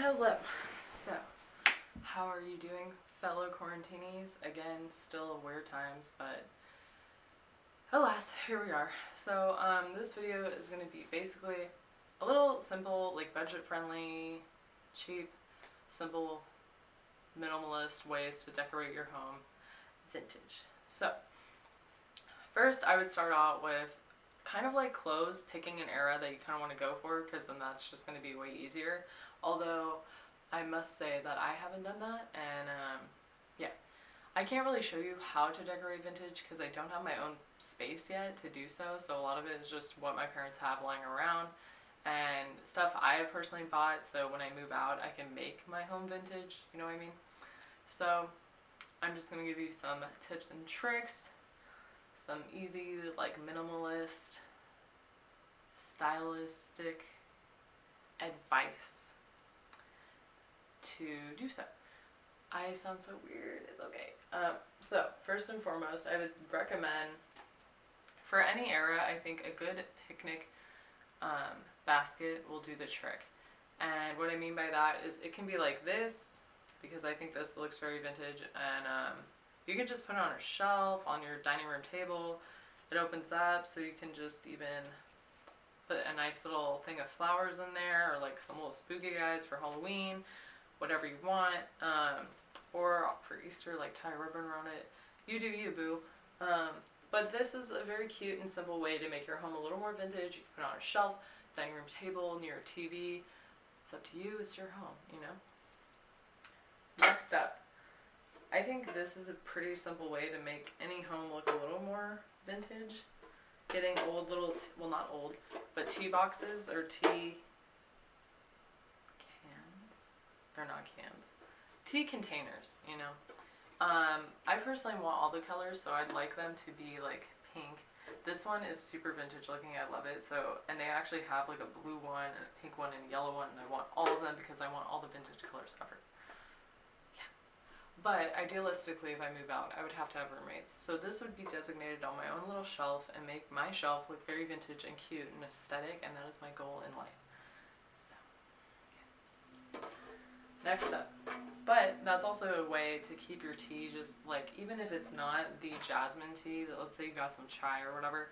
Hello. So, how are you doing, fellow quarantinis? Again, still weird times, but alas, here we are. So, this video is going to be basically a little simple, like budget-friendly, cheap, simple, minimalist ways to decorate your home vintage. So, first I would start out with kind of like clothes, picking an era that you kind of want to go for, because then that's just going to be way easier. Although I must say that I haven't done that, and yeah, I can't really show you how to decorate vintage because I don't have my own space yet to do so. So a lot of it is just what my parents have lying around and stuff I have personally bought. So when I move out, I can make my home vintage. You know what I mean? So I'm just gonna give you some tips and tricks, some easy like minimalist, stylistic advice to do so. I sound so weird. It's okay. So first and foremost, I would recommend for any era, I think a good picnic basket will do the trick. And what I mean by that is it can be like this, because I think this looks very vintage, and you can just put it on a shelf on your dining room table. It opens up so you can just even put a nice little thing of flowers in there, or like some little spooky guys for Halloween, whatever you want, or for Easter, like tie a ribbon around it. You do you, boo. But this is a very cute and simple way to make your home a little more vintage. You can put it on a shelf, dining room table, near a TV. It's up to you, it's your home, you know? Next up, I think this is a pretty simple way to make any home look a little more vintage. Getting old little, well not old, but tea boxes or tea cans. They're not cans. Tea containers, you know. I personally want all the colors, so I'd like them to be like pink. This one is super vintage looking, I love it. So, and they actually have like a blue one and a pink one and a yellow one, and I want all of them because I want all the vintage colors covered. But idealistically, if I move out, I would have to have roommates. So this would be designated on my own little shelf and make my shelf look very vintage and cute and aesthetic, and that is my goal in life. So, yes. Next up. But that's also a way to keep your tea just like, even if it's not the jasmine tea, that let's say you got some chai or whatever,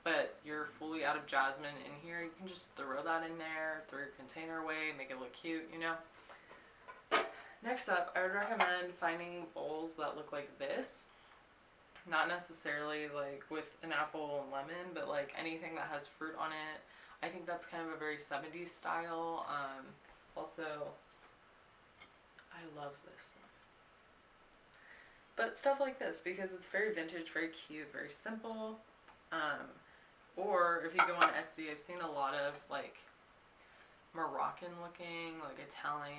but you're fully out of jasmine in here, you can just throw that in there, throw your container away, make it look cute, you know? Next up, I would recommend finding bowls that look like this. Not necessarily like with an apple and lemon, but like anything that has fruit on it. I think that's kind of a very 70s style. Also, I love this one. But stuff like this, because it's very vintage, very cute, very simple. Or if you go on Etsy, I've seen a lot of like Moroccan looking, like Italian,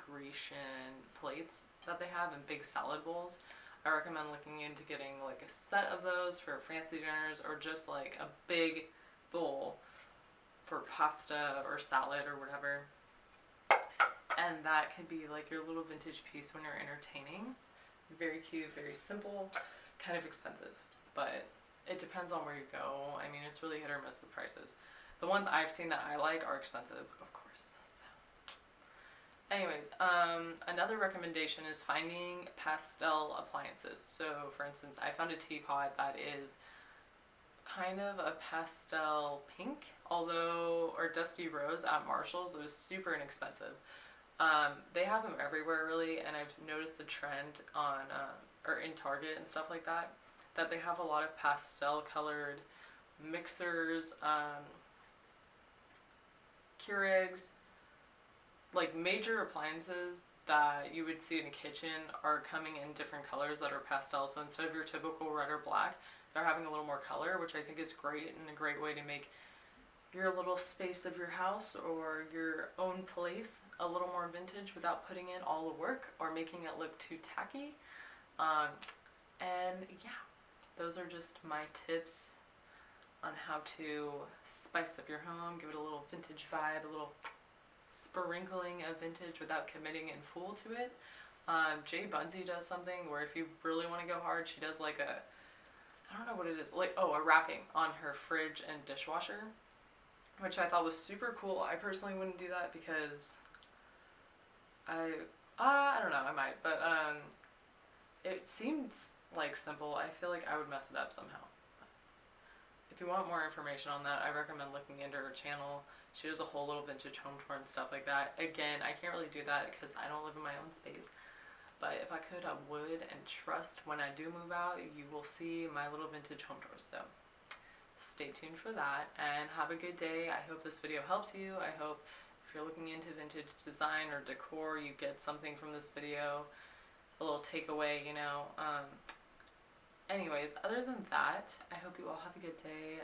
Grecian plates that they have in big salad bowls. I recommend looking into getting like a set of those for fancy dinners, or just like a big bowl for pasta or salad or whatever. And that could be like your little vintage piece when you're entertaining. Very cute, very simple, kind of expensive, but it depends on where you go. I mean, it's really hit or miss with prices. The ones I've seen that I like are expensive, of course. So. Anyways, another recommendation is finding pastel appliances. So, for instance, I found a teapot that is kind of a pastel pink, or dusty rose at Marshall's. It was super inexpensive. They have them everywhere, really, and I've noticed a trend on, or in Target and stuff like that, that they have a lot of pastel-colored mixers, Keurigs, like major appliances that you would see in a kitchen are coming in different colors that are pastel. So instead of your typical red or black, they're having a little more color, which I think is great and a great way to make your little space of your house or your own place a little more vintage without putting in all the work or making it look too tacky. And yeah, those are just my tips on how to spice up your home, give it a little vintage vibe, a little sprinkling of vintage without committing in full to it. Jay Bunsey does something where if you really want to go hard, she does like I don't know what it is, like, a wrapping on her fridge and dishwasher, which I thought was super cool. I personally wouldn't do that because I don't know, I might, but it seems like simple. I feel like I would mess it up somehow. If you want more information on that, I recommend looking into her channel. She does a whole little vintage home tour and stuff like that. Again, I can't really do that because I don't live in my own space. But if I could, I would, and trust when I do move out, you will see my little vintage home tours. So stay tuned for that, and have a good day. I hope this video helps you. I hope if you're looking into vintage design or decor, you get something from this video, a little takeaway, you know. Anyways, other than that, I hope you all have a good day.